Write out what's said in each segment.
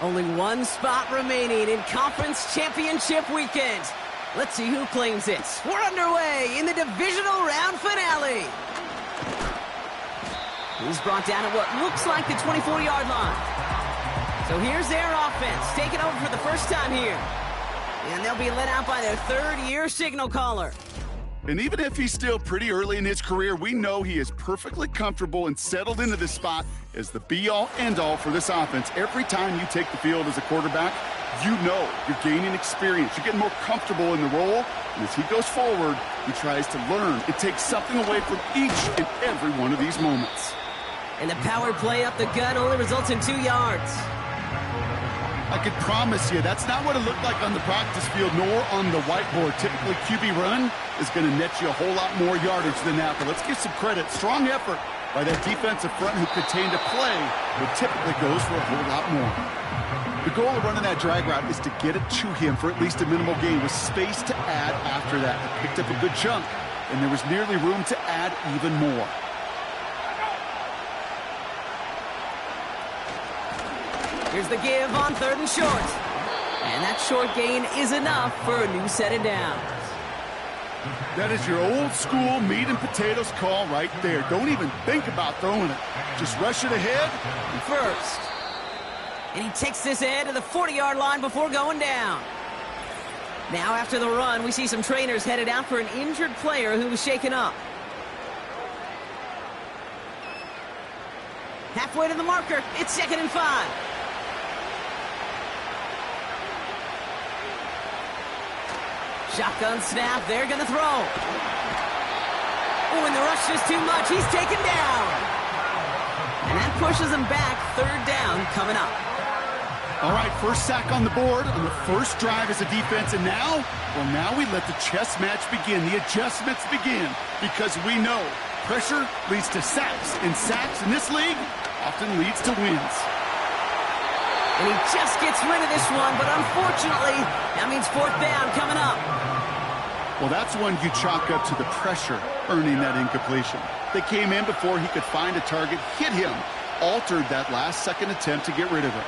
Only one spot remaining in Conference Championship weekend. Let's see who claims it. We're underway in the divisional round finale. He's brought down at what looks like the 24-yard line. So here's their offense, taking over for the first time here. And they'll be led out by their third-year signal caller. And even if he's still pretty early in his career, we know he is perfectly comfortable and settled into this spot as the be-all, end-all for this offense. Every time you take the field as a quarterback, you know you're gaining experience. You're getting more comfortable in the role. And as he goes forward, he tries to learn. It takes something away from each and every one of these moments. And the power play up the gut only results in 2 yards. I can promise you that's not what it looked like on the practice field nor on the whiteboard. Typically, QB run is going to net you a whole lot more yardage than that. But let's give some credit. Strong effort by that defensive front who contained a play that typically goes for a whole lot more. The goal of running that drag route is to get it to him for at least a minimal gain with space to add after that. He picked up a good chunk, and there was nearly room to add even more. Here's the give on 3rd and short. And that short gain is enough for a new set of downs. That is your old school meat and potatoes call right there. Don't even think about throwing it. Just rush it ahead. First. And he takes this ahead to the 40-yard line before going down. Now after the run, we see some trainers headed out for an injured player who was shaken up. Halfway to the marker. It's 2nd and 5. Shotgun snap, they're going to throw. Oh, and the rush is too much. He's taken down. And that pushes him back. 3rd down coming up. All right, first sack on the board on the first drive as a defense. And now, well, now we let the chess match begin. The adjustments begin because we know pressure leads to sacks. And sacks in this league often leads to wins. And he just gets rid of this one, but unfortunately, that means 4th down coming up. Well, that's one you chalk up to the pressure earning that incompletion. They came in before he could find a target, hit him, altered that last-second attempt to get rid of it.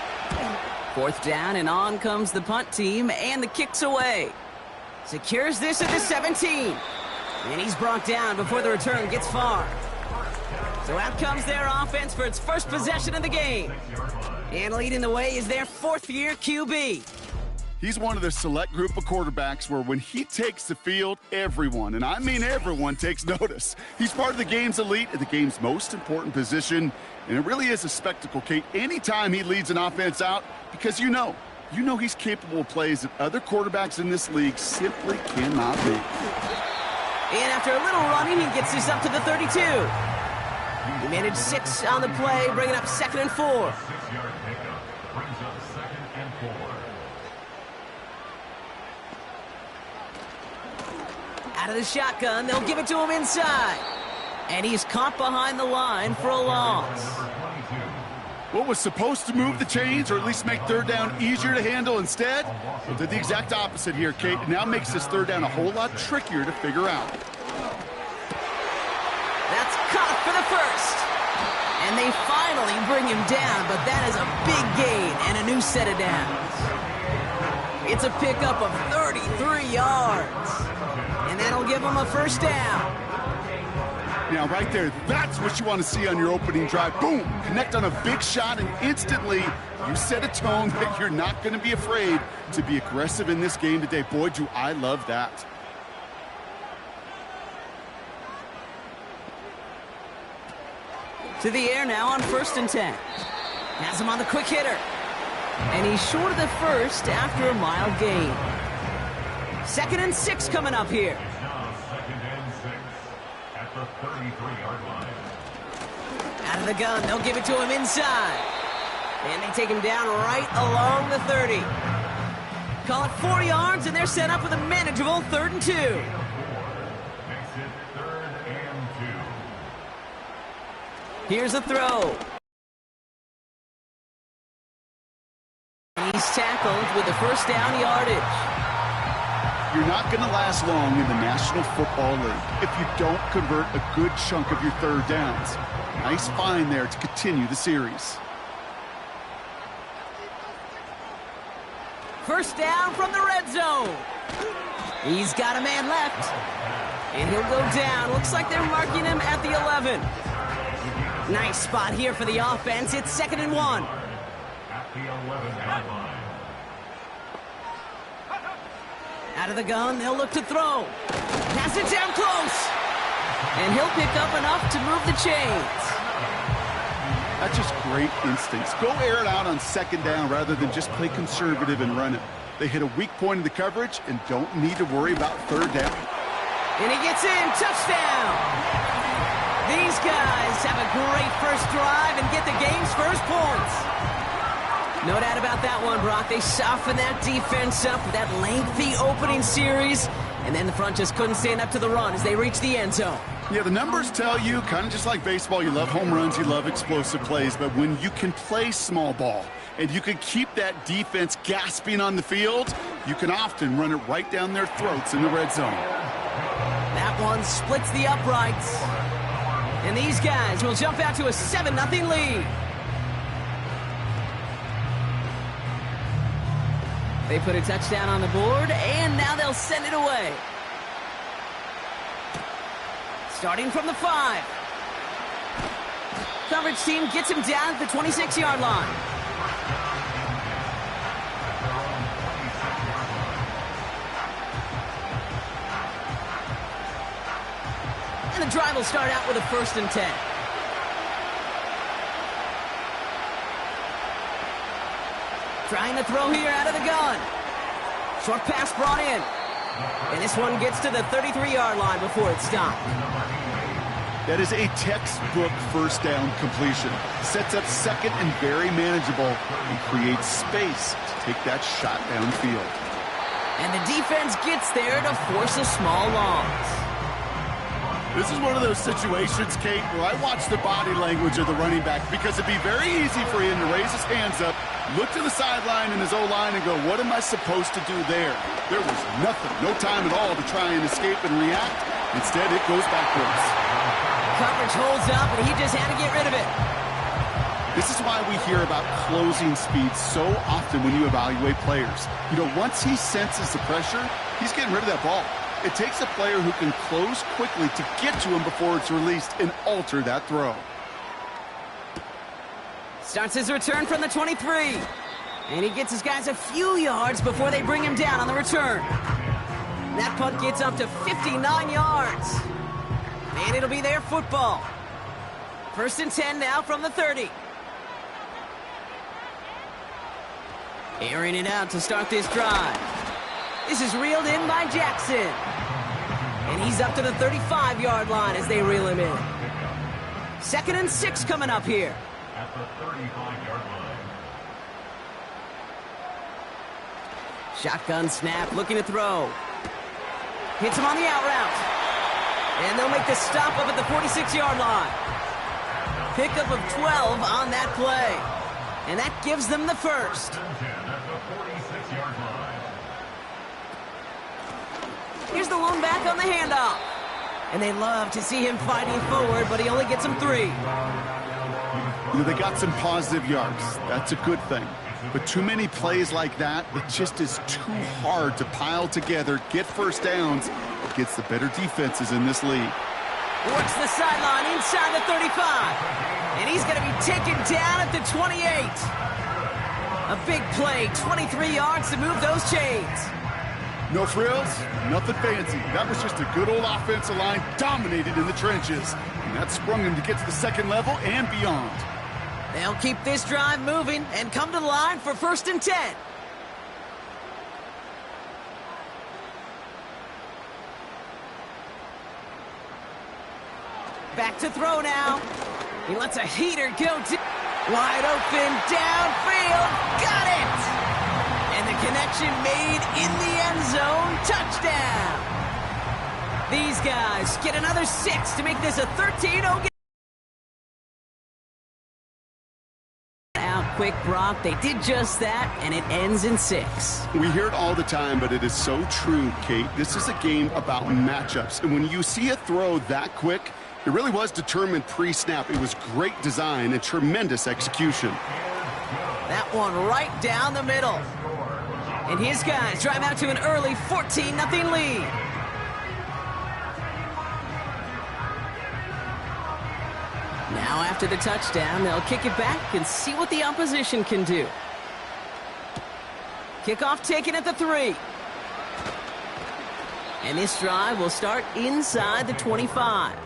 4th down, and on comes the punt team, and the kick's away. Secures this at the 17. And he's brought down before the return gets far. So out comes their offense for its first possession of the game. And leading the way is their 4th-year QB. He's one of the select group of quarterbacks where when he takes the field, everyone, and I mean everyone, takes notice. He's part of the game's elite at the game's most important position, and it really is a spectacle, Kate, anytime he leads an offense out, because you know he's capable of plays that other quarterbacks in this league simply cannot make. And after a little running, he gets this up to the 32. He managed 6 on the play, bringing up 2nd and 4. Out of the shotgun, they'll give it to him inside. And he's caught behind the line for a loss. What was supposed to move the chains, or at least make 3rd down easier to handle instead, well, did the exact opposite here, Kate. It now makes this 3rd down a whole lot trickier to figure out. That's caught for the first. And they finally bring him down, but that is a big gain and a new set of downs. It's a pickup of 33 yards. And that'll give him a 1st down. Now, right there, that's what you want to see on your opening drive. Boom! Connect on a big shot, and instantly you set a tone that you're not going to be afraid to be aggressive in this game today. Boy, do I love that. To the air now on 1st and 10. Has him on the quick hitter. And he's short of the first after a mild gain. 2nd and 6 coming up here. Out of the gun, they'll give it to him inside. And they take him down right along the 30. Call it 4 yards, and they're set up with a manageable 3rd and 2. Here's a throw. He's tackled with the 1st down yardage. You're not going to last long in the National Football League if you don't convert a good chunk of your 3rd downs. Nice find there to continue the series. First down from the red zone. He's got a man left. And he'll go down. Looks like they're marking him at the 11. Nice spot here for the offense. It's 2nd and 1. At the 11-yard line. Out of the gun, they'll look to throw. Pass it down close. And he'll pick up enough to move the chains. That's just great instincts. Go air it out on 2nd down rather than just play conservative and run it. They hit a weak point in the coverage and don't need to worry about 3rd down. And he gets in. Touchdown. These guys have a great first drive and get the game's first points. No doubt about that one, Brock. They softened that defense up with that lengthy opening series, and then the front just couldn't stand up to the run as they reached the end zone. Yeah, the numbers tell you, kind of just like baseball, you love home runs, you love explosive plays, but when you can play small ball and you can keep that defense gasping on the field, you can often run it right down their throats in the red zone. That one splits the uprights. And these guys will jump out to a 7-0 lead. They put a touchdown on the board, and now they'll send it away. Starting from the 5. Coverage team gets him down at the 26-yard line. And the drive will start out with a 1st and 10. Trying to throw here out of the gun. Short pass brought in. And this one gets to the 33-yard line before it's stopped. That is a textbook 1st down completion. Sets up 2nd and very manageable and creates space to take that shot downfield. And the defense gets there to force a small loss. This is one of those situations, Kate, where I watch the body language of the running back because it'd be very easy for him to raise his hands up, look to the sideline in his O-line and go, what am I supposed to do there? There was nothing, no time at all to try and escape and react. Instead, it goes backwards. Coverage holds up, and he just had to get rid of it. This is why we hear about closing speed so often when you evaluate players. You know, once he senses the pressure, he's getting rid of that ball. It takes a player who can close quickly to get to him before it's released and alter that throw. Starts his return from the 23. And he gets his guys a few yards before they bring him down on the return. That punt gets up to 59 yards. And it'll be their football. 1st and 10 now from the 30. Airing it out to start this drive. This is reeled in by Jackson. And he's up to the 35-yard line as they reel him in. 2nd and 6 coming up here. At the 35-yard line. Shotgun snap, looking to throw. Hits him on the out route. And they'll make the stop up at the 46-yard line. Pickup of 12 on that play. And that gives them the first. Here's the one back on the handoff. And they love to see him fighting forward, but he only gets them 3. You know, they got some positive yards. That's a good thing. But too many plays like that, it just is too hard to pile together, get 1st downs against the better defenses in this league. Works the sideline inside the 35. And he's going to be taken down at the 28. A big play, 23 yards to move those chains. No frills, nothing fancy. That was just a good old offensive line dominated in the trenches. And that sprung him to get to the 2nd level and beyond. They'll keep this drive moving and come to the line for 1st and 10. Back to throw now. He lets a heater go to wide open downfield. Got it! And the connection made in the end zone. Touchdown! These guys get another 6 to make this a 13-0 game. Out quick, Brock. They did just that, and it ends in 6. We hear it all the time, but it is so true, Kate. This is a game about matchups. And when you see a throw that quick, it really was determined pre-snap. It was great design and tremendous execution. That one right down the middle. And his guys drive out to an early 14-0 lead. Now after the touchdown, they'll kick it back and see what the opposition can do. Kickoff taken at the 3. And this drive will start inside the 25.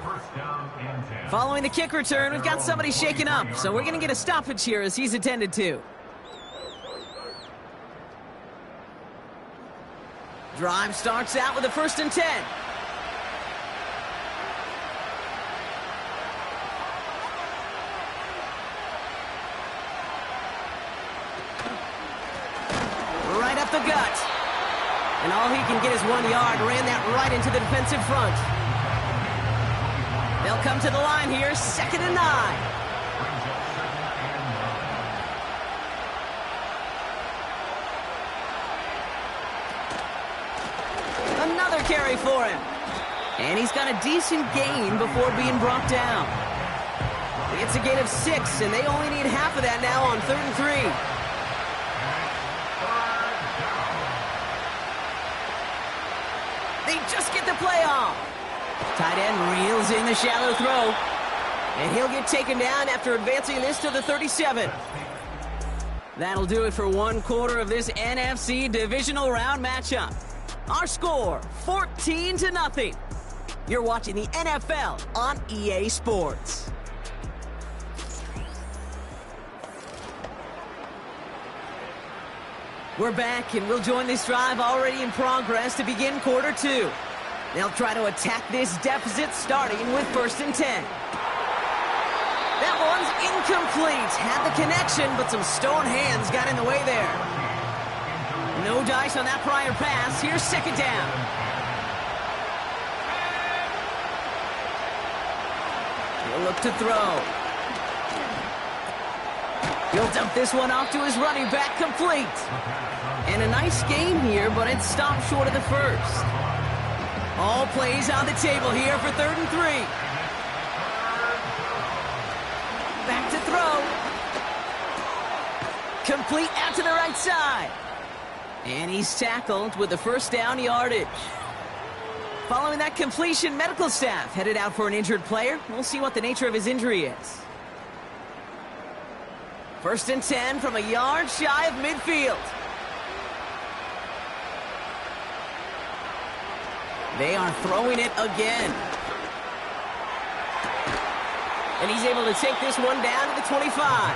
Following the kick return, we've got somebody shaken up, so we're going to get a stoppage here as he's attended to. Drive starts out with a 1st and 10. Right up the gut. And all he can get is 1 yard. Ran that right into the defensive front. They'll come to the line here, 2nd and 9. Another carry for him. And he's got a decent gain before being brought down. It's a gain of 6, and they only need half of that now on 3rd and 3. They just get the play off. Tight end reels in the shallow throw. And he'll get taken down after advancing this to the 37. That'll do it for 1 quarter of this NFC divisional round matchup. Our score, 14-0. You're watching the NFL on EA Sports. We're back, and we'll join this drive already in progress to begin quarter 2. They'll try to attack this deficit starting with 1st and 10. That one's incomplete. Had the connection, but some stone hands got in the way there. No dice on that prior pass. Here's 2nd down. He'll look to throw. He'll dump this one off to his running back, complete. And a nice game here, but it stopped short of the 1st. All plays on the table here for 3rd and 3. Back to throw. Complete out to the right side. And he's tackled with the 1st down yardage. Following that completion, medical staff headed out for an injured player. We'll see what the nature of his injury is. 1st and 10 from a yard shy of midfield. They are throwing it again. And he's able to take this one down to the 25.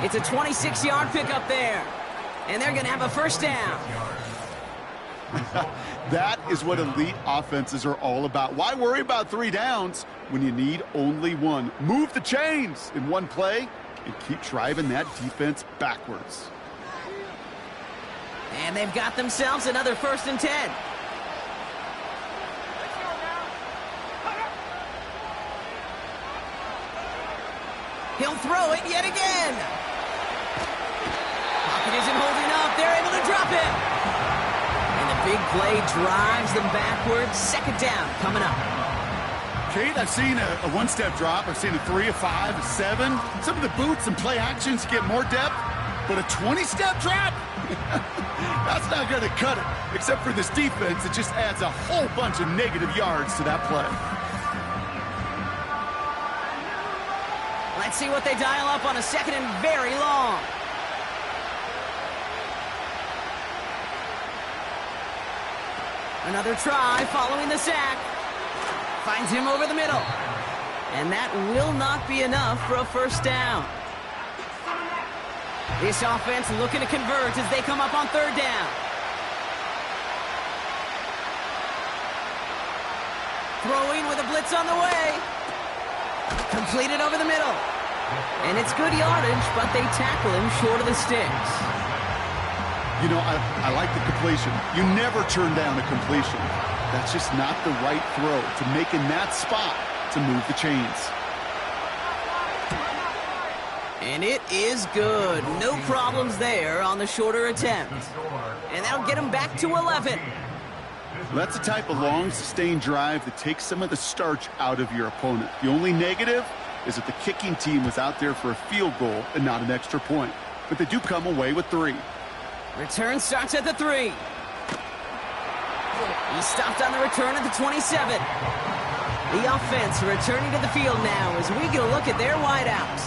It's a 26-yard pickup there. And they're going to have a 1st down. That is what elite offenses are all about. Why worry about 3 downs when you need only 1? Move the chains in 1 play and keep driving that defense backwards. And they've got themselves another 1st and 10. He'll throw it yet again. Pocket isn't holding up. They're able to drop it. And the big play drives them backwards. 2nd down coming up. Kate, I've seen a 1-step drop. I've seen a 3, a 5, a 7. Some of the boots and play actions get more depth, but a 20-step drop? That's not going to cut it. Except for this defense, it just adds a whole bunch of negative yards to that play. Let's see what they dial up on a 2nd and very long. Another try following the sack. Finds him over the middle. And that will not be enough for a 1st down. This offense looking to convert as they come up on 3rd down. Throwing with a blitz on the way. Completed over the middle. And it's good yardage, but they tackle him short of the sticks. You know, I like the completion. You never turn down a completion. That's just not the right throw to make in that spot to move the chains. And it is good. No problems there on the shorter attempt. And that'll get him back to 11. That's the type of long, sustained drive that takes some of the starch out of your opponent. The only negative is that the kicking team was out there for a field goal and not an extra point. But they do come away with 3. Return starts at the 3. He stopped on the return at the 27. The offense returning to the field now as we get a look at their wideouts.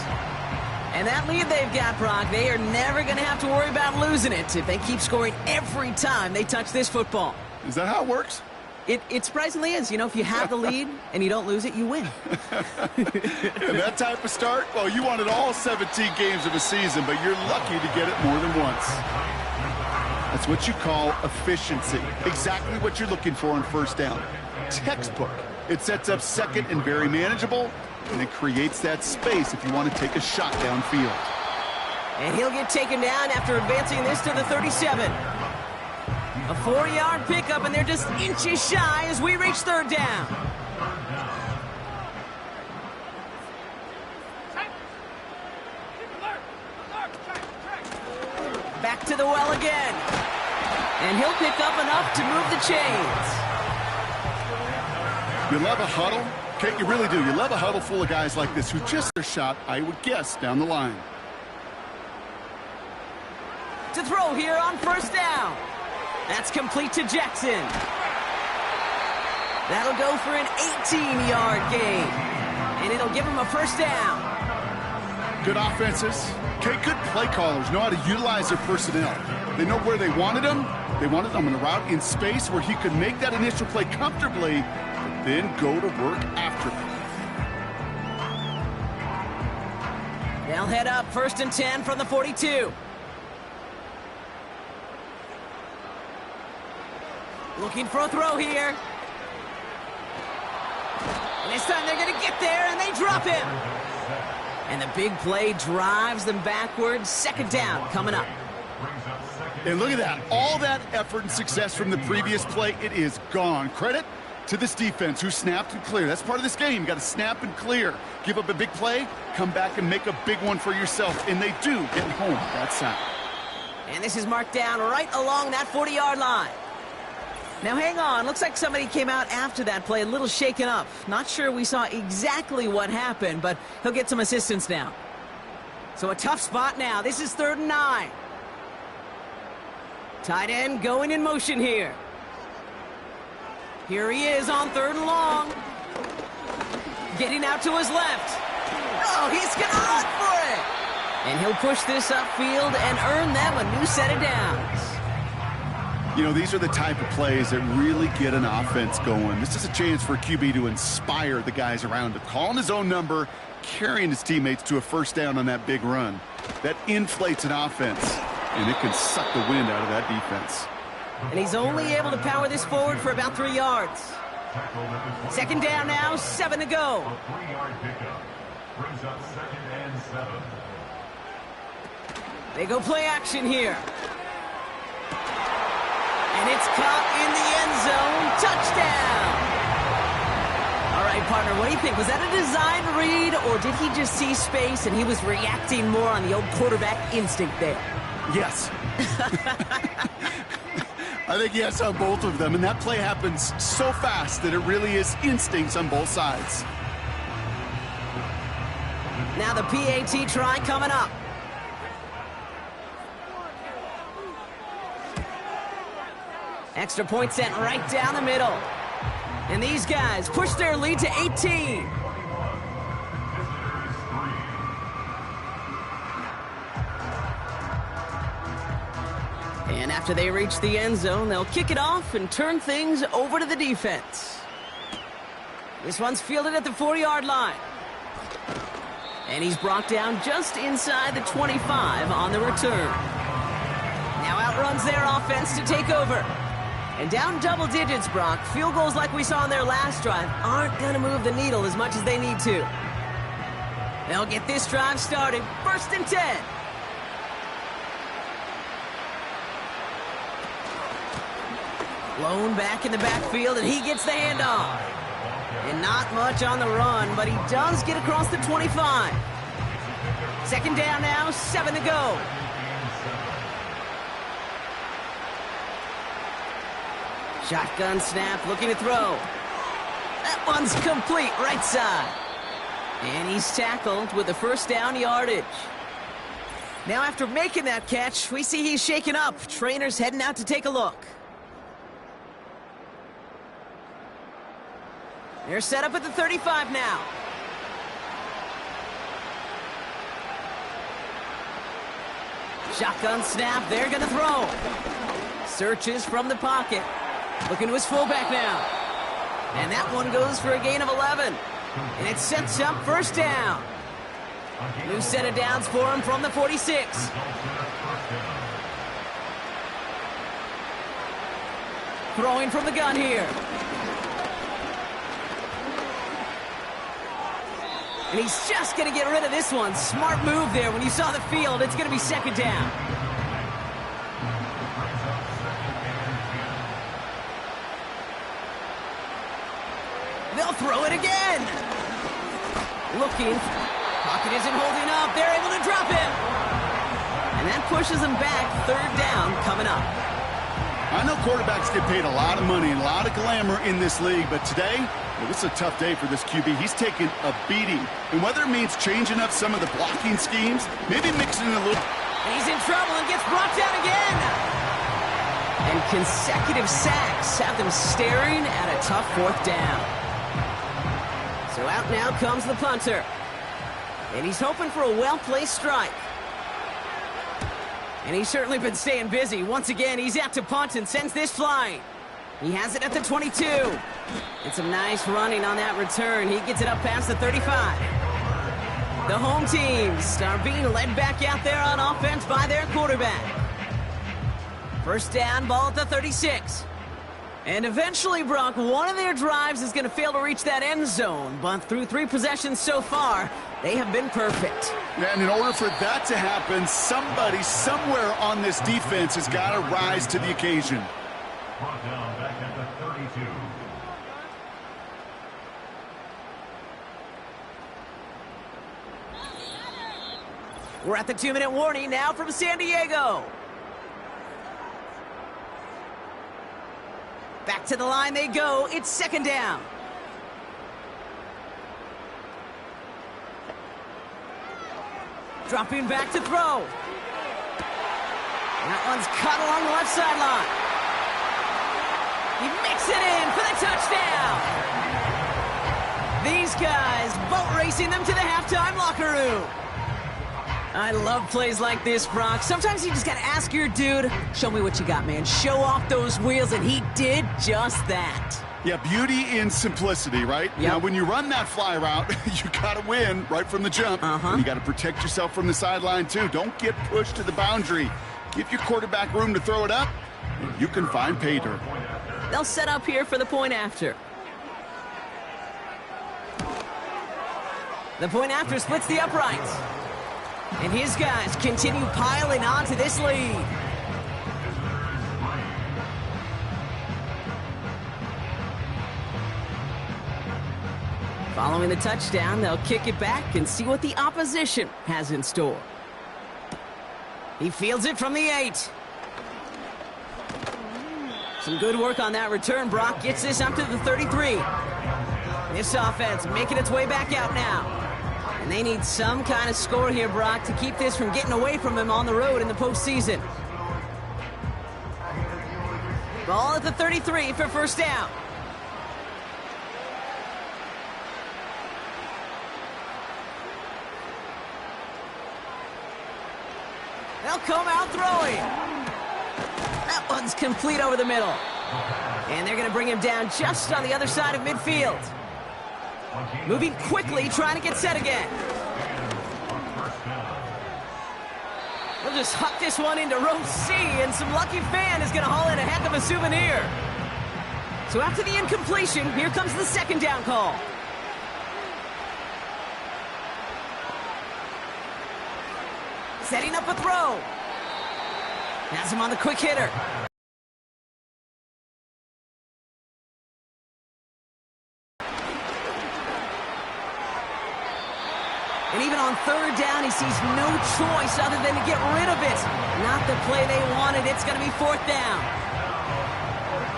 And that lead they've got, Brock, they are never going to have to worry about losing it if they keep scoring every time they touch this football. Is that how it works? It surprisingly is. You know, if you have the lead and you don't lose it, you win. And that type of start, well, you wanted all 17 games of a season, but you're lucky to get it more than once. That's what you call efficiency. Exactly what you're looking for on first down. Textbook. It sets up second and very manageable, and it creates that space if you want to take a shot downfield. And he'll get taken down after advancing this to the 37. A 4-yard pickup, and they're just inches shy as we reach third down. Back to the well again. And he'll pick up enough to move the chains. You love a huddle? Okay, you really do. You love a huddle full of guys like this who just their shot, I would guess, down the line. To throw here on first down. That's complete to Jackson. That'll go for an 18-yard gain. And it'll give him a first down. Good offenses. Okay, good play callers know how to utilize their personnel. They know where they wanted him. They wanted him in a route in space where he could make that initial play comfortably, but then go to work after it. They'll head up 1st and 10 from the 42. Looking for a throw here. And this time they're going to get there, and they drop him. And the big play drives them backwards. 2nd down coming up. And look at that. All that effort and success from the previous play, it is gone. Credit to this defense who snapped and cleared. That's part of this game. You got to snap and clear. Give up a big play, come back and make a big one for yourself. And they do get home that side. And this is marked down right along that 40-yard line. Now, hang on. Looks like somebody came out after that play a little shaken up. Not sure we saw exactly what happened, but he'll get some assistance now. So a tough spot now. This is 3rd and 9. Tight end going in motion here. Here he is on 3rd and long. Getting out to his left. Oh, he's going to run for it. And he'll push this upfield and earn them a new set of downs. You know, these are the type of plays that really get an offense going. This is a chance for QB to inspire the guys around him. Calling his own number, carrying his teammates to a first down on that big run. That inflates an offense, and it can suck the wind out of that defense. And he's only able to power this forward for about 3 yards. 2nd down now, 7 to go. A 3-yard pickup brings up 2nd and 7. They go play action here. And it's caught in the end zone. Touchdown! All right, partner, what do you think? Was that a design read, or did he just see space and he was reacting more on the old quarterback instinct there? Yes. I think yes on both of them, and that play happens so fast that it really is instincts on both sides. Now the PAT try coming up. Extra point sent right down the middle. And these guys push their lead to 18. And after they reach the end zone, they'll kick it off and turn things over to the defense. This one's fielded at the 4-yard line. And he's brought down just inside the 25 on the return. Now outruns their offense to take over. And down double digits, Brock. Field goals like we saw in their last drive aren't going to move the needle as much as they need to. They'll get this drive started. 1st and 10. Blown back in the backfield, and he gets the handoff. And not much on the run, but he does get across the 25. 2nd down now, 7 to go. Shotgun snap, looking to throw. That one's complete, right side. And he's tackled with the 1st down yardage. Now after making that catch, we see he's shaken up. Trainer's heading out to take a look. They're set up at the 35 now. Shotgun snap, they're gonna throw. Searches from the pocket. Looking to his fullback now. And that one goes for a gain of 11. And it sets up first down. New set of downs for him from the 46. Throwing from the gun here. And he's just going to get rid of this one. Smart move there. When you saw the field, it's going to be second down. They'll throw it again. Looking. Pocket isn't holding up. They're able to drop him. And that pushes him back. Third down coming up. I know quarterbacks get paid a lot of money and a lot of glamour in this league, but today, well, this is a tough day for this QB. He's taking a beating. And whether it means changing up some of the blocking schemes, maybe mixing it a little. And he's in trouble and gets brought down again. And consecutive sacks have them staring at a tough fourth down. So out now comes the punter. And he's hoping for a well-placed strike. And he's certainly been staying busy. Once again, he's out to punt and sends this flying. He has it at the 22. And some nice running on that return. He gets it up past the 35. The home teams are being led back out there on offense by their quarterback. First down, ball at the 36. And eventually, Brock, one of their drives is going to fail to reach that end zone. But through 3 possessions so far, they have been perfect. And in order for that to happen, somebody somewhere on this defense has got to rise to the occasion. Brought down back at the 32. We're at the 2-minute warning now from San Diego. Back to the line they go. It's second down. Dropping back to throw. That one's cut along the left sideline. He makes it in for the touchdown. These guys boat racing them to the halftime locker room. I love plays like this, Brock. Sometimes you just got to ask your dude, show me what you got, man. Show off those wheels, and he did just that. Yeah, beauty in simplicity, right? Yep. Now, when you run that fly route, you got to win right from the jump. And you got to protect yourself from the sideline, too. Don't get pushed to the boundary. Give your quarterback room to throw it up, and you can find pay dirt. They'll set up here for the point after. The point after splits the uprights. And his guys continue piling on to this lead. Following the touchdown, they'll kick it back and see what the opposition has in store. He fields it from the 8. Some good work on that return. Brock gets this up to the 33. This offense making its way back out now. And they need some kind of score here, Brock, to keep this from getting away from him on the road in the postseason. Ball at the 33 for first down. They'll come out throwing. That one's complete over the middle. And they're going to bring him down just on the other side of midfield. Moving quickly, trying to get set again. We'll just huck this one into row C, and some lucky fan is going to haul in a heck of a souvenir. So after the incompletion, here comes the second down call. Setting up a throw. Has him on the quick hitter. And even on third down, he sees no choice other than to get rid of it. Not the play they wanted. It's going to be fourth down.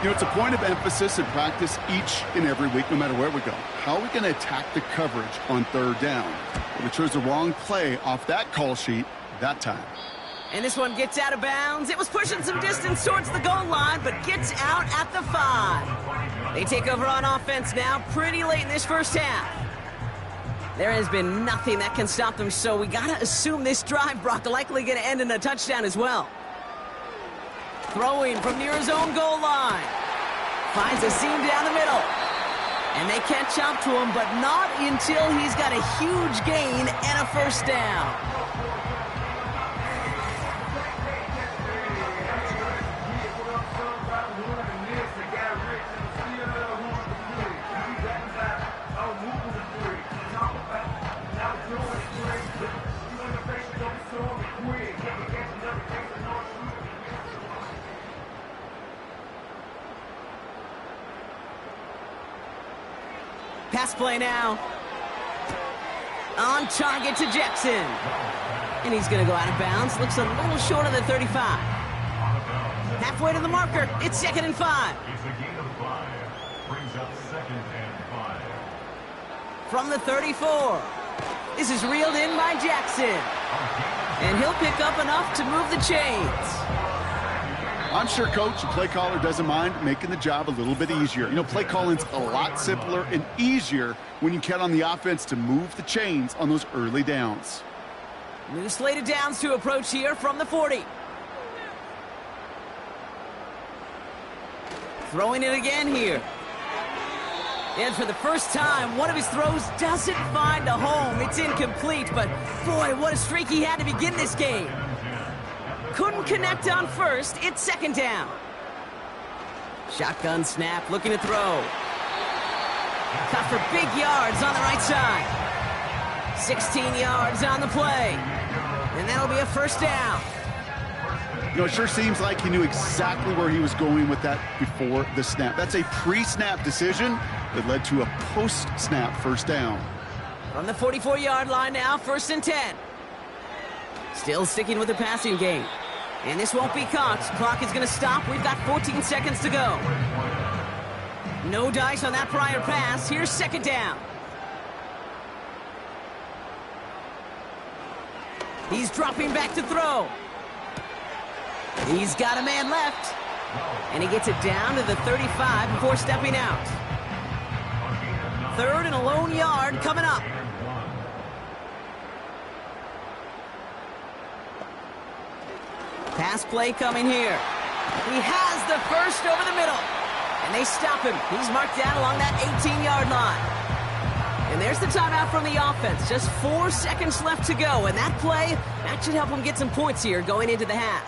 You know, it's a point of emphasis in practice each and every week, no matter where we go. How are we going to attack the coverage on third down? If we chose the wrong play off that call sheet, that time. And this one gets out of bounds. It was pushing some distance towards the goal line, but gets out at the 5. They take over on offense now pretty late in this first half. There has been nothing that can stop them, so we got to assume this drive, Brock, likely going to end in a touchdown as well. Throwing from near his own goal line. Finds a seam down the middle. And they catch up to him, but not until he's got a huge gain and a first down. Pass play now. On target to Jackson. And he's going to go out of bounds. Looks a little short of the 35. Halfway to the marker. It's 2nd and 5. It's a gain of 5. Brings up 2nd and 5. From the 34. This is reeled in by Jackson. And he'll pick up enough to move the chains. I'm sure coach and play caller doesn't mind making the job a little bit easier. You know, play calling's a lot simpler and easier when you count on the offense to move the chains on those early downs. New slated downs to approach here from the 40. Throwing it again here. And for the first time, one of his throws doesn't find a home. It's incomplete, but boy, what a streak he had to begin this game. Couldn't connect on first. It's 2nd down. Shotgun snap, looking to throw. Cut for big yards on the right side. 16 yards on the play. And that'll be a first down. You know, it sure seems like he knew exactly where he was going with that before the snap. That's a pre-snap decision that led to a post-snap first down. From the 44-yard line now, 1st and 10. Still sticking with the passing game. And this won't be caught. Clock is going to stop. We've got 14 seconds to go. No dice on that prior pass. Here's 2nd down. He's dropping back to throw. He's got a man left. And he gets it down to the 35 before stepping out. 3rd and a lone yard coming up. Pass play coming here. He has the first over the middle. And they stop him. He's marked down along that 18-yard line. And there's the timeout from the offense. Just 4 seconds left to go. And that play, that should help them get some points here going into the half.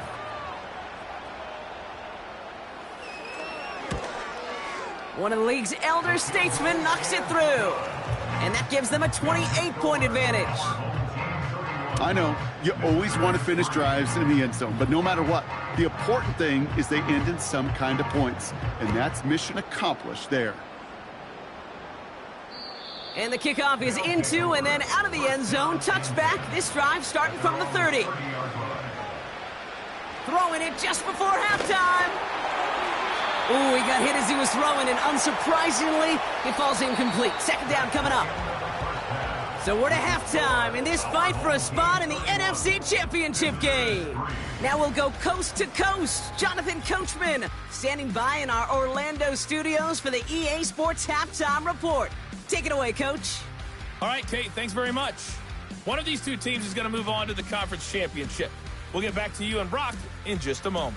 One of the league's elder statesmen knocks it through. And that gives them a 28-point advantage. I know, you always want to finish drives in the end zone, but no matter what, the important thing is they end in some kind of points, and that's mission accomplished there. And the kickoff is into and then out of the end zone. Touchback, this drive starting from the 30. Throwing it just before halftime. Ooh, he got hit as he was throwing, and unsurprisingly, it falls incomplete. 2nd down coming up. So we're to halftime in this fight for a spot in the NFC Championship game. Now we'll go coast to coast. Jonathan Coachman standing by in our Orlando studios for the EA Sports Halftime Report. Take it away, Coach. All right, Kate, thanks very much. One of these two teams is going to move on to the conference championship. We'll get back to you and Brock in just a moment.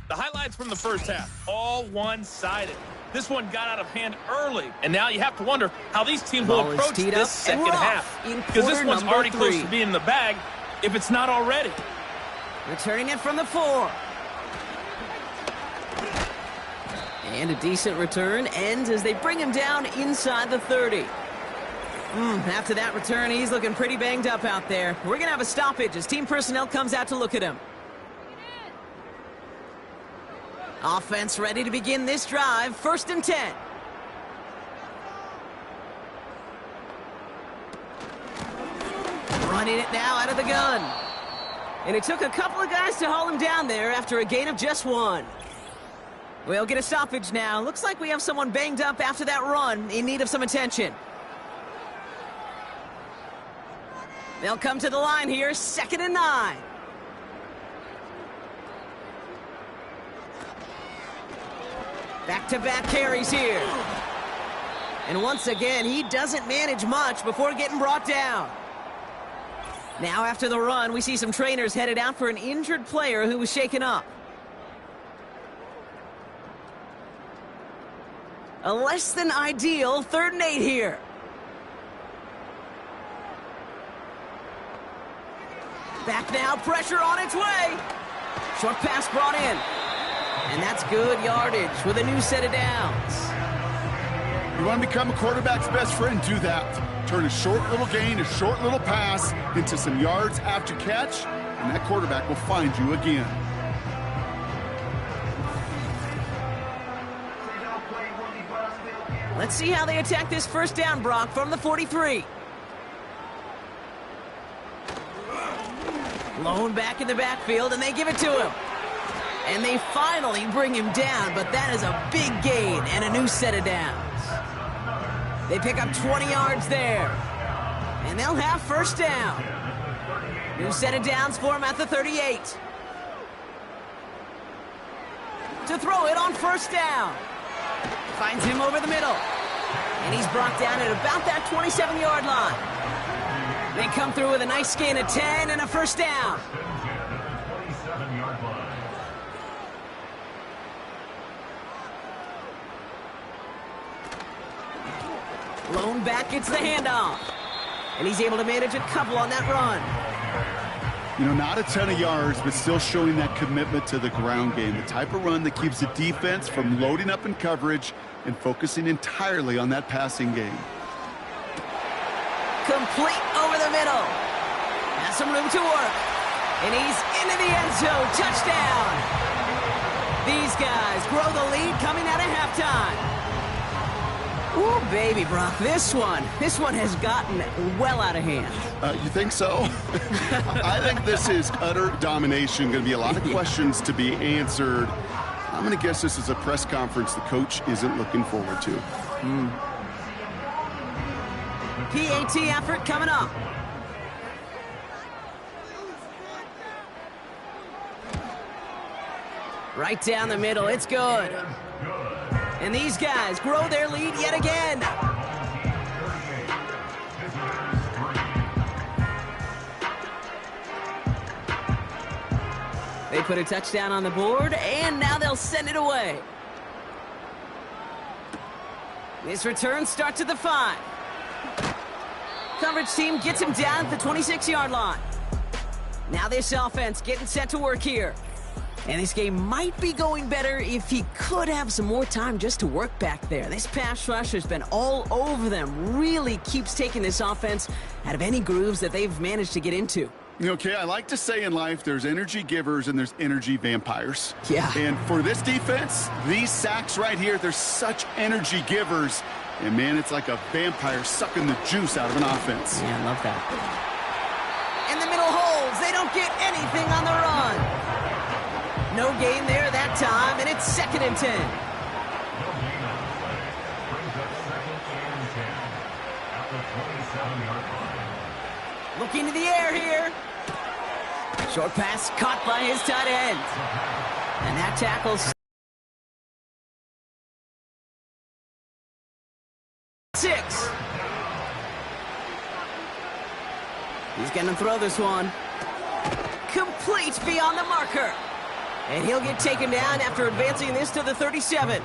The highlights from the first half, all one-sided. This one got out of hand early, and now you have to wonder how these teams will approach this second half. Because this one's already close to being in the bag, if it's not already. Returning it from the 4. And a decent return ends as they bring him down inside the 30. After that return, he's looking pretty banged up out there. We're going to have a stoppage as team personnel comes out to look at him. Offense ready to begin this drive. 1st and 10. Running it now out of the gun. And it took a couple of guys to haul him down there after a gain of just 1. We'll get a stoppage now. Looks like we have someone banged up after that run, in need of some attention. They'll come to the line here, 2nd and 9. Back-to-back carries here. And once again, he doesn't manage much before getting brought down. Now after the run, we see some trainers headed out for an injured player who was shaken up. A less than ideal 3rd and 8 here. Back now, pressure on its way. Short pass brought in. And that's good yardage with a new set of downs. You want to become a quarterback's best friend? Do that. Turn a short little gain, a short little pass into some yards after catch, and that quarterback will find you again. Let's see how they attack this 1st down, Brock, from the 43. Lone back in the backfield, and they give it to him. And they finally bring him down, but that is a big gain and a new set of downs. They pick up 20 yards there. And they'll have 1st down. New set of downs for him at the 38. To throw it on 1st down. Finds him over the middle. And he's brought down at about that 27-yard line. They come through with a nice gain of 10 and a 1st down. Lone back gets the handoff. And he's able to manage a couple on that run. You know, not a ton of yards, but still showing that commitment to the ground game. The type of run that keeps the defense from loading up in coverage and focusing entirely on that passing game. Complete over the middle. Has some room to work. And he's into the end zone. Touchdown. These guys grow the lead coming out of halftime. Ooh, baby, Brock, this one has gotten well out of hand. You think so? I think this is utter domination. Going to be a lot of questions to be answered. I'm going to guess this is a press conference the coach isn't looking forward to. PAT effort coming up. Right down the middle, it's good. And these guys grow their lead yet again. They put a touchdown on the board, and now they'll send it away. This return starts at the 5. Coverage team gets him down at the 26-yard line. Now this offense getting set to work here. And this game might be going better if he could have some more time just to work back there. This pass rush has been all over them. Really keeps taking this offense out of any grooves that they've managed to get into. Okay, I like to say in life there's energy givers and there's energy vampires. Yeah. And for this defense, these sacks right here, they're such energy givers. And, man, it's like a vampire sucking the juice out of an offense. Yeah, I love that. In the middle holds. They don't get anything on the run. No gain there that time, and it's 2nd and 10. Looking to the air here. Short pass caught by his tight end. And that tackles 6. He's going to throw this one. Complete beyond the marker. And he'll get taken down after advancing this to the 37.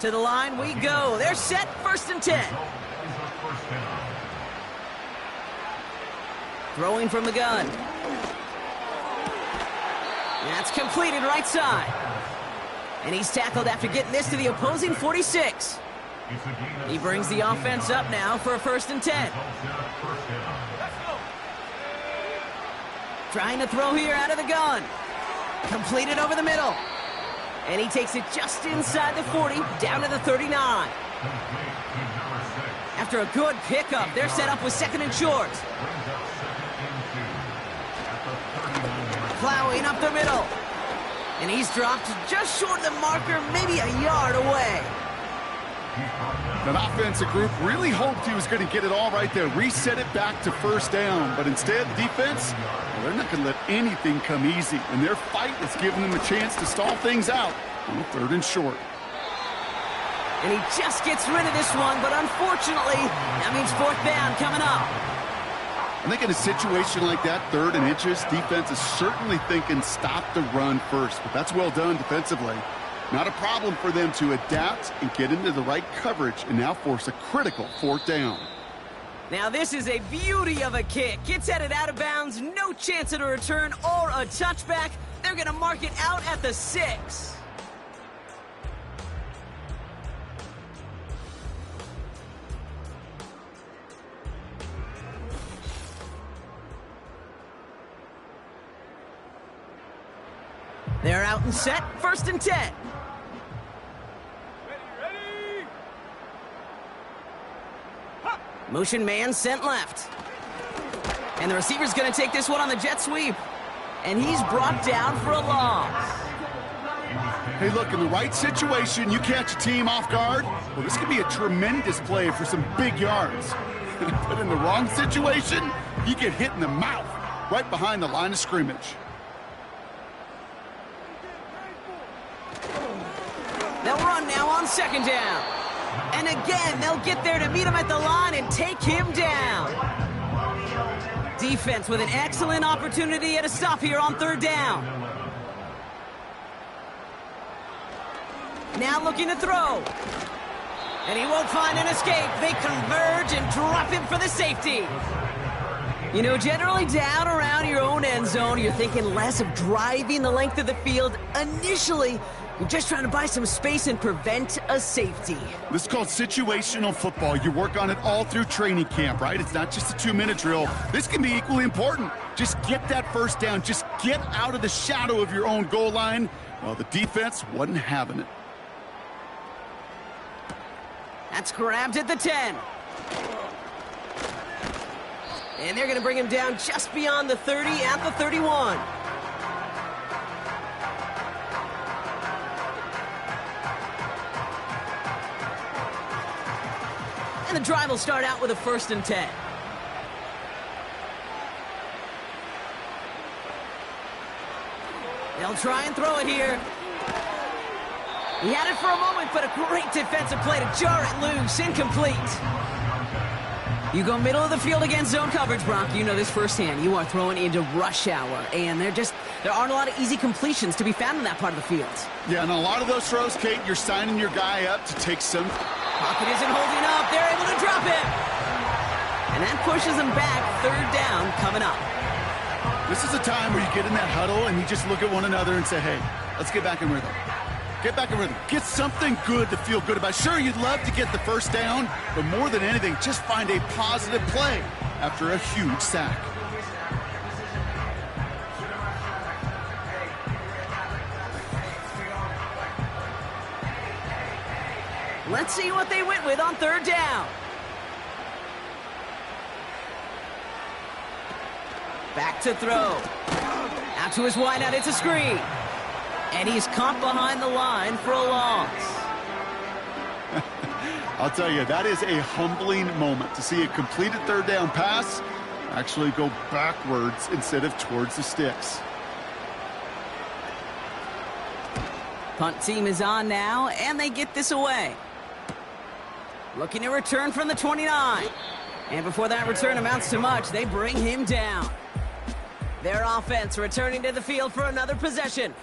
To the line we go. They're set, 1st and 10. Throwing from the gun. That's completed right side. And he's tackled after getting this to the opposing 46. He brings the offense up now for a 1st and 10. Trying to throw here out of the gun. Completed over the middle. And he takes it just inside the 40, down to the 39. After a good pickup, they're set up with 2nd and short. plowing up the middle. And he's dropped just short of the marker, maybe a yard away. That offensive group really hoped he was going to get it all right there, reset it back to first down. But instead, the defense, well, they're not going to let anything come easy. And their fight is giving them a chance to stall things out on 3rd and short. And he just gets rid of this one, but unfortunately, that means 4th down coming up. I think in a situation like that, 3rd and inches, defense is certainly thinking stop the run first. But that's well done defensively. Not a problem for them to adapt and get into the right coverage and now force a critical 4th down. Now this is a beauty of a kick. Gets headed out of bounds, no chance at a return or a touchback. They're going to mark it out at the 6. They're out and set, 1st and 10. Motion man sent left. And the receiver's going to take this one on the jet sweep. And he's brought down for a loss. Hey, look, in the right situation, you catch a team off guard. Well, this could be a tremendous play for some big yards. But in the wrong situation, you get hit in the mouth right behind the line of scrimmage. They'll run now on 2nd down. And again, they'll get there to meet him at the line and take him down. Defense with an excellent opportunity at a stop here on 3rd down. Now looking to throw. And he won't find an escape. They converge and drop him for the safety. You know, generally down around your own end zone, you're thinking less of driving the length of the field. Initially, you're just trying to buy some space and prevent a safety. This is called situational football. You work on it all through training camp, right? It's not just a 2-minute drill. This can be equally important. Just get that 1st down. Just get out of the shadow of your own goal line. Well, the defense wasn't having it. That's grabbed at the 10. And they're going to bring him down just beyond the 30 at the 31. And the drive will start out with a 1st and 10. They'll try and throw it here. He had it for a moment, but a great defensive play to jar it loose. Incomplete. You go middle of the field against zone coverage, Brock. You know this firsthand. You are throwing into rush hour, and there aren't a lot of easy completions to be found in that part of the field. Yeah, and a lot of those throws, Kate, you're signing your guy up to take some. Pocket isn't holding up. They're able to drop him. And that pushes them back. 3rd down coming up. This is a time where you get in that huddle and you just look at one another and say, hey, let's get back in rhythm. Get back in rhythm. Get something good to feel good about. Sure, you'd love to get the 1st down, but more than anything, just find a positive play after a huge sack. Let's see what they went with on 3rd down. Back to throw. Out to his wideout. It's a screen. And he's caught behind the line for a loss. I'll tell you, that is a humbling moment to see a completed 3rd down pass actually go backwards instead of towards the sticks. Punt team is on now, and they get this away. Looking to return from the 29. And before that return amounts to much, they bring him down. Their offense returning to the field for another possession.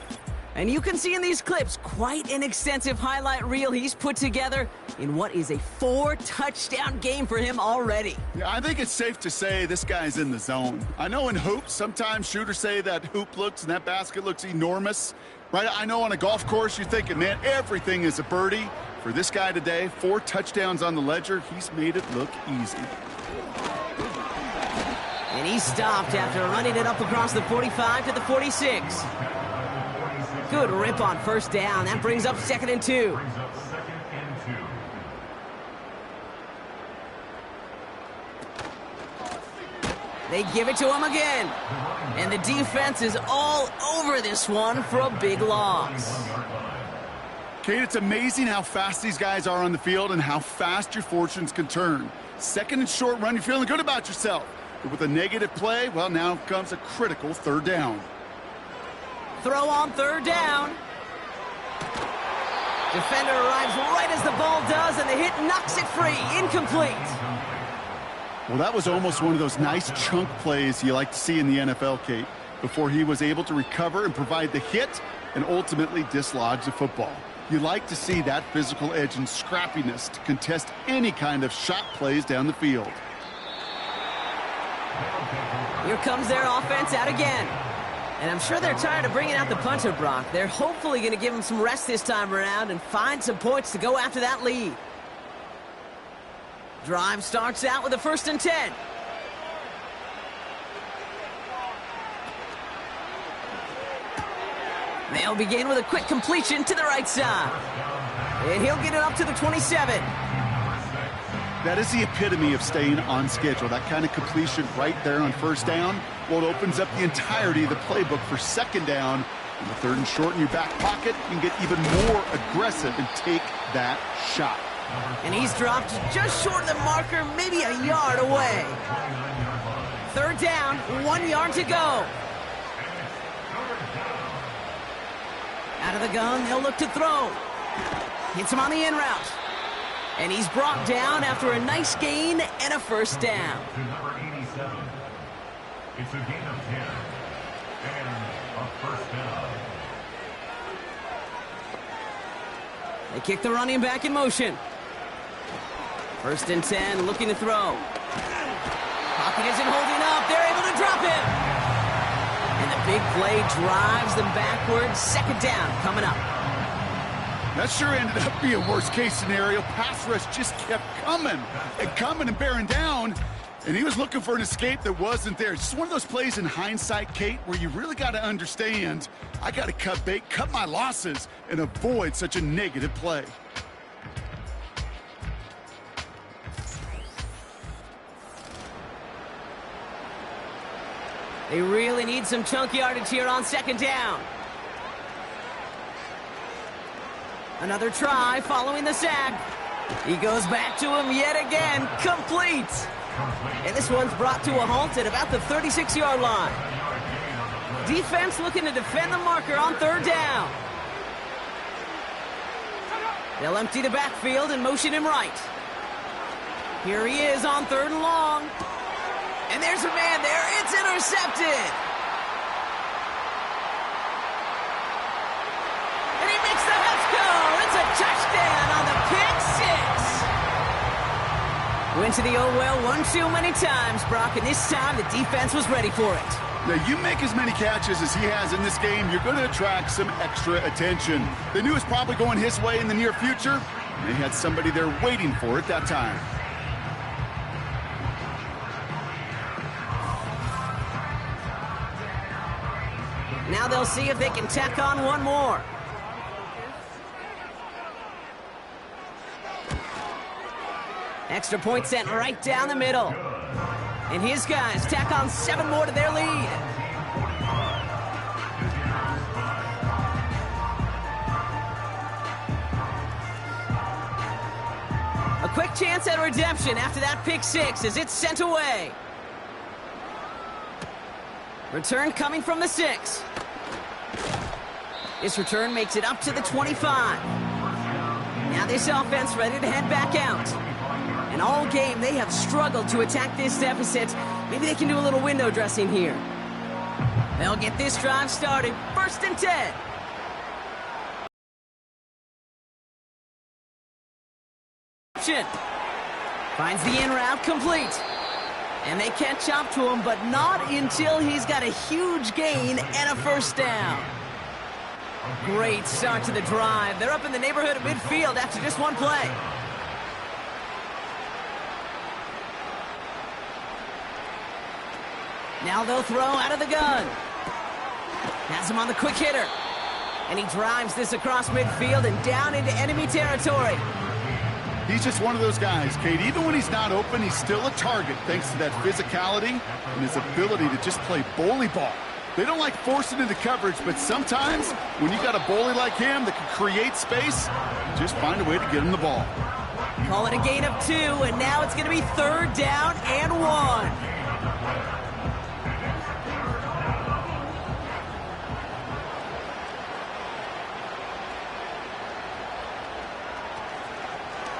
And you can see in these clips quite an extensive highlight reel he's put together in what is a 4-touchdown game for him already. Yeah, I think it's safe to say this guy's in the zone. I know in hoops, sometimes shooters say that hoop looks and that basket looks enormous. Right? I know on a golf course you're thinking, man, everything is a birdie. For this guy today, 4 touchdowns on the ledger, he's made it look easy. And he stopped after running it up across the 45 to the 46. Good rip on 1st down. That brings up 2nd and 2. They give it to him again. And the defense is all over this one for a big loss. Kate, it's amazing how fast these guys are on the field and how fast your fortunes can turn. Second and short run, you're feeling good about yourself. But with a negative play, well, now comes a critical third down. Throw on third down. Defender arrives right as the ball does, and the hit knocks it free. Incomplete. Well, that was almost one of those nice chunk plays you like to see in the NFL, Kate, before he was able to recover and provide the hit and ultimately dislodge the football. You like to see that physical edge and scrappiness to contest any kind of shot plays down the field. Here comes their offense out again. And I'm sure they're tired of bringing out the punter, Brock. They're hopefully going to give him some rest this time around and find some points to go after that lead. Drive starts out with a 1st and 10. They'll begin with a quick completion to the right side. And he'll get it up to the 27. That is the epitome of staying on schedule. That kind of completion right there on 1st down. Well, it opens up the entirety of the playbook for 2nd down. And the 3rd and short in your back pocket, you can get even more aggressive and take that shot. And he's dropped just short of the marker, maybe a yard away. 3rd down, 1 yard to go. Out of the gun, they'll look to throw. Hits him on the in route. And he's brought down after a nice gain and a 1st down. To number 87. It's a gain of 10 and a 1st down. They kick the running back in motion. 1st and 10, looking to throw. Pocket isn't holding up. They're able to drop him. And the big play drives them backwards. 2nd down coming up. That sure ended up being a worst-case scenario. Pass rush just kept coming and bearing down. And he was looking for an escape that wasn't there. It's just one of those plays in hindsight, Kate, where you really got to understand, I got to cut bait, cut my losses, and avoid such a negative play. They really need some chunk yardage here on 2nd down. Another try following the sack. He goes back to him yet again. Complete. And this one's brought to a halt at about the 36-yard line. Defense looking to defend the marker on 3rd down. They'll empty the backfield and motion him right. Here he is on 3rd and long. And there's a man there. It's intercepted. And he makes the Huffs go. It's a touchdown on the pick six. Went to the oh well one too many times, Brock, and this time the defense was ready for it. Now, you make as many catches as he has in this game, you're going to attract some extra attention. They knew it was probably going his way in the near future. They had somebody there waiting for it that time. Now they'll see if they can tack on one more. Extra point sent right down the middle. And his guys tack on 7 more to their lead. A quick chance at redemption after that pick six as it's sent away. Return coming from the 6. This return makes it up to the 25. Now this offense ready to head back out. And all game, they have struggled to attack this deficit. Maybe they can do a little window dressing here. They'll get this drive started. 1st and 10. Finds the in route complete. And they catch up to him, but not until he's got a huge gain and a 1st down. Great start to the drive. They're up in the neighborhood of midfield after just one play. Now they'll throw out of the gun. Has him on the quick hitter. And he drives this across midfield and down into enemy territory. He's just one of those guys, Kate. Even when he's not open, he's still a target thanks to that physicality and his ability to just play bully ball. They don't like forcing into coverage, but sometimes when you got a bully like him that can create space, just find a way to get him the ball. Call it a gain of 2, and now it's going to be 3rd down and 1.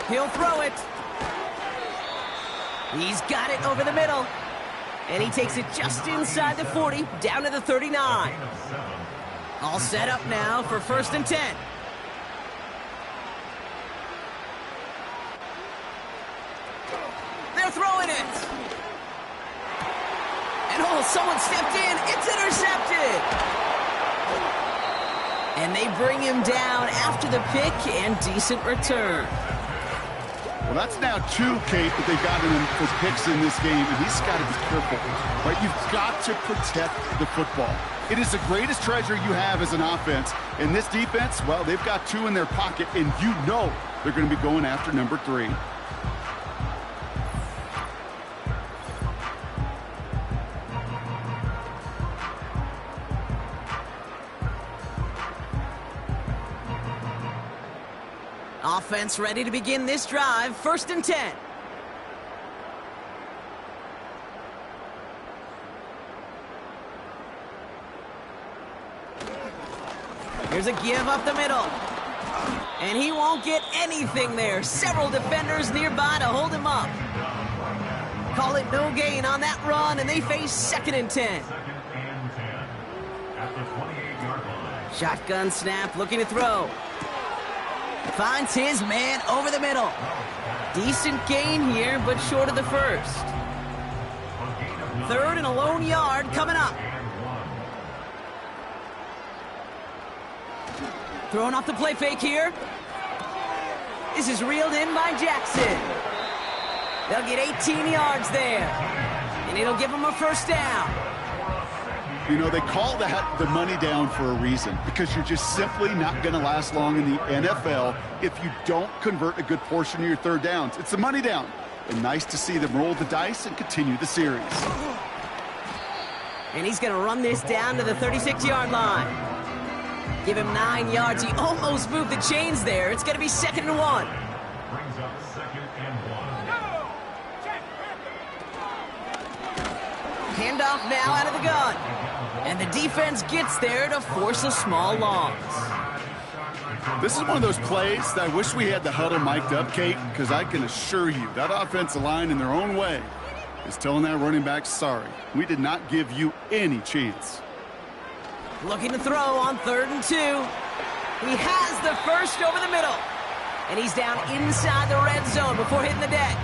He'll throw it. He's got it over the middle. And he takes it just inside the 40, down to the 39. All set up now for 1st and 10. They're throwing it. And someone stepped in. It's intercepted. And they bring him down after the pick and decent return. Well, that's now 2, Kate, that they've gotten him for picks in this game, and he's got to be careful. Right? You've got to protect the football. It is the greatest treasure you have as an offense. And this defense, well, they've got 2 in their pocket, and you know they're going to be going after number 3. Offense ready to begin this drive. 1st and 10. Here's a give up the middle. And he won't get anything there. Several defenders nearby to hold him up. Call it no gain on that run, and they face 2nd and 10. 2nd and 10 at the 28-yard line. Shotgun snap, looking to throw. Finds his man over the middle. Decent gain here, but short of the 1st. 3rd and a lone yard coming up. Throwing off the play fake here. This is reeled in by Jackson. They'll get 18 yards there. And it'll give them a 1st down. You know, they call that the money down for a reason, because you're just simply not going to last long in the NFL if you don't convert a good portion of your 3rd downs. It's the money down. And nice to see them roll the dice and continue the series. And he's going to run this down to the 36-yard line. Give him 9 yards. He almost moved the chains there. It's going to be 2nd and 1. Brings up 2nd and 1. Handoff now out of the gun. And the defense gets there to force a small loss. This is one of those plays that I wish we had the huddle mic'd up, Kate, because I can assure you that offensive line in their own way is telling that running back, sorry, we did not give you any chance. Looking to throw on 3rd and 2. He has the 1st over the middle. And he's down inside the red zone before hitting the deck.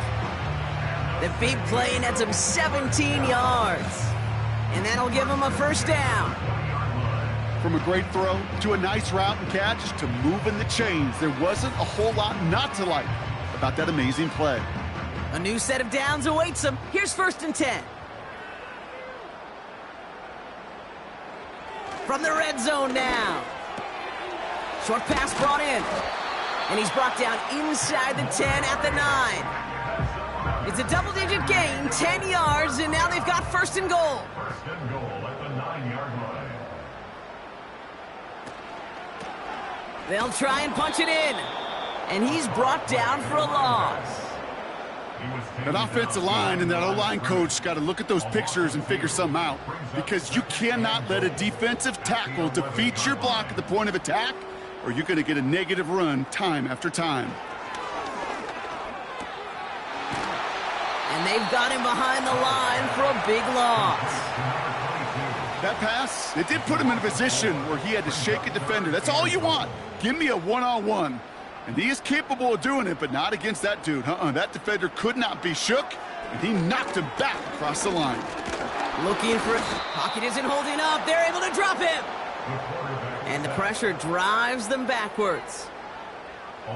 The big play nets him 17 yards. And that'll give him a 1st down. From a great throw to a nice route and catch to moving the chains, there wasn't a whole lot not to like about that amazing play. A new set of downs awaits him. Here's 1st and 10. From the red zone now. Short pass brought in. And he's brought down inside the 10 at the 9. It's a double-digit gain, 10 yards, and now they've got 1st and goal. 1st and goal at the 9-yard line. They'll try and punch it in. And he's brought down for a loss. That offensive line and that O-line coach got to look at those pictures and figure something out, because you cannot let a defensive tackle defeat your block at the point of attack, or you're going to get a negative run time after time. And they've got him behind the line for a big loss. That pass, it did put him in a position where he had to shake a defender. That's all you want. Give me a one-on-one. And he is capable of doing it, but not against that dude. That defender could not be shook, and he knocked him back across the line. Looking for it. Pocket isn't holding up. They're able to drop him. And the pressure drives them backwards.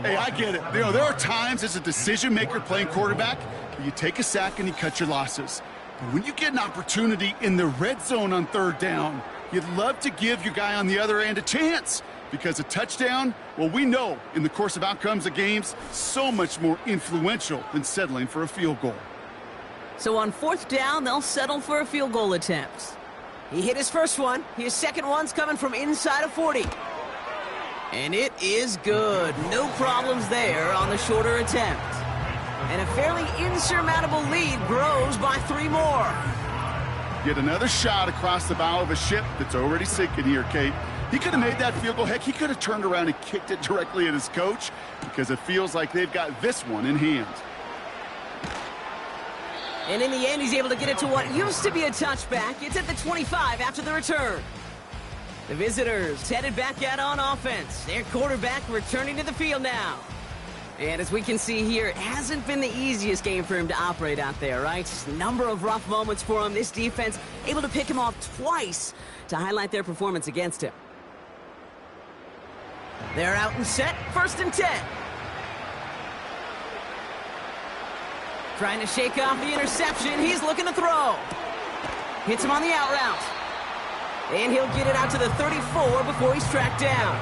Hey, I get it. You know, there are times as a decision-maker playing quarterback, you take a sack and you cut your losses. But when you get an opportunity in the red zone on 3rd down, you'd love to give your guy on the other end a chance, because a touchdown, well, we know in the course of outcomes of games, so much more influential than settling for a field goal. So on 4th down, they'll settle for a field goal attempt. He hit his first one. His second one's coming from inside of 40. And it is good. No problems there on the shorter attempt. And a fairly insurmountable lead grows by 3 more. Yet another shot across the bow of a ship that's already sinking here, Kate. He could have made that field goal. Heck, he could have turned around and kicked it directly at his coach because it feels like they've got this one in hand. And in the end, he's able to get it to what used to be a touchback. It's at the 25 after the return. The visitors headed back out on offense. Their quarterback returning to the field now. And as we can see here, it hasn't been the easiest game for him to operate out there, right? Number of rough moments for him. This defense able to pick him off twice to highlight their performance against him. They're out and set. 1st and 10. Trying to shake off the interception. He's looking to throw. Hits him on the out route. And he'll get it out to the 34 before he's tracked down.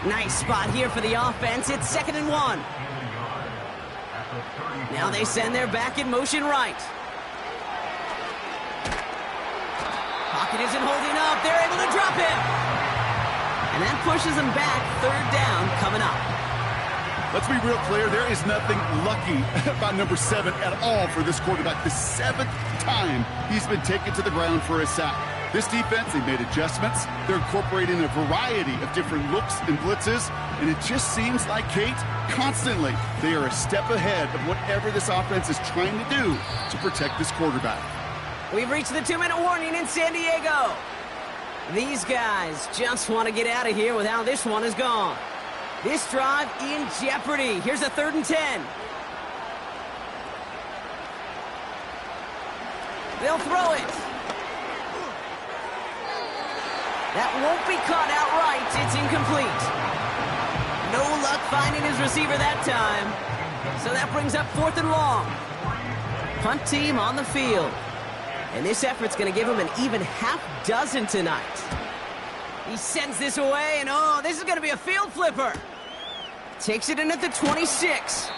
Nice spot here for the offense. It's 2nd and 1. Now they send their back in motion right. Pocket isn't holding up. They're able to drop him. And that pushes him back. 3rd down coming up. Let's be real clear, there is nothing lucky about number 7 at all for this quarterback. The 7th time he's been taken to the ground for a sack. This defense, they've made adjustments. They're incorporating a variety of different looks and blitzes, and it just seems like, Kate, constantly they are a step ahead of whatever this offense is trying to do to protect this quarterback. We've reached the 2-minute warning in San Diego. These guys just want to get out of here with how this one is gone. This drive in jeopardy. Here's a 3rd and 10. They'll throw it. That won't be caught outright. It's incomplete. No luck finding his receiver that time. So that brings up 4th and long. Punt team on the field. And this effort's going to give him an even half dozen tonight. He sends this away, and oh, this is going to be a field flipper. Takes it in at the 26.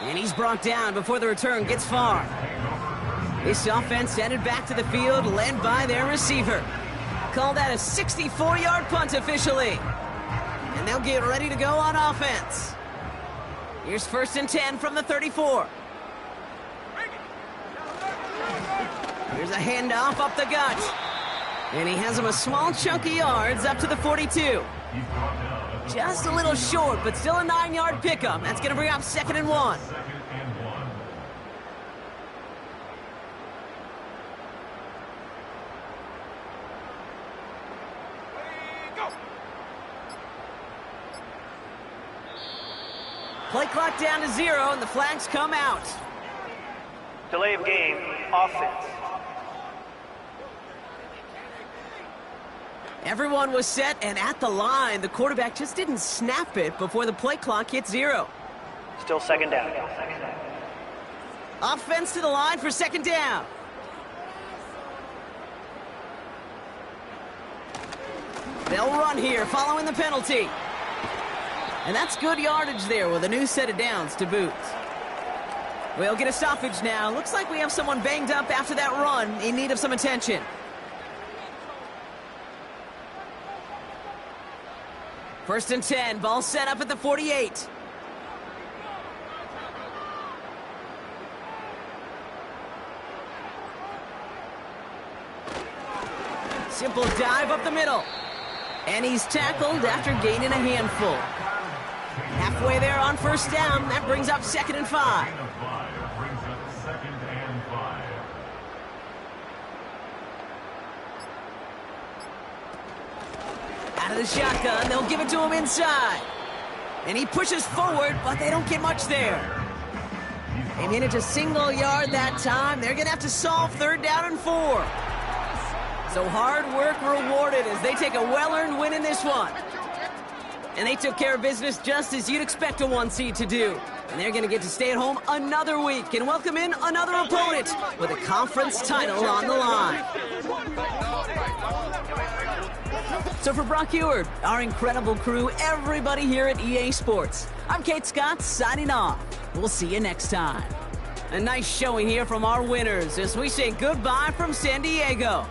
And he's brought down before the return gets far. This offense headed back to the field, led by their receiver. Call that a 64-yard punt officially. And they'll get ready to go on offense. Here's 1st and 10 from the 34. Here's a handoff up the gut. And he has him a small chunk of yards up to the 42. Just a little short, but still a 9-yard pickup. That's going to bring up 2nd and 1. Play clock down to 0, and the flags come out. Delay of game, offense. Everyone was set and at the line. The quarterback just didn't snap it before the play clock hit 0. Still 2nd down. Offense to the line for 2nd down. They'll run here following the penalty. And that's good yardage there with a new set of downs to boot. We'll get a stoppage now. Looks like we have someone banged up after that run in need of some attention. First and 10, ball set up at the 48. Simple dive up the middle. And he's tackled after gaining a handful. Halfway there on 1st down, that brings up 2nd and 5. Out of the shotgun, they'll give it to him inside. And he pushes forward, but they don't get much there. They manage a single yard that time. They're going to have to solve 3rd down and 4. So hard work rewarded as they take a well-earned win in this one. And they took care of business just as you'd expect a 1 seed to do. And they're going to get to stay at home another week and welcome in another opponent with a conference title on the line. So for Brock Huard, our incredible crew, everybody here at EA Sports, I'm Kate Scott signing off. We'll see you next time. A nice showing here from our winners as we say goodbye from San Diego.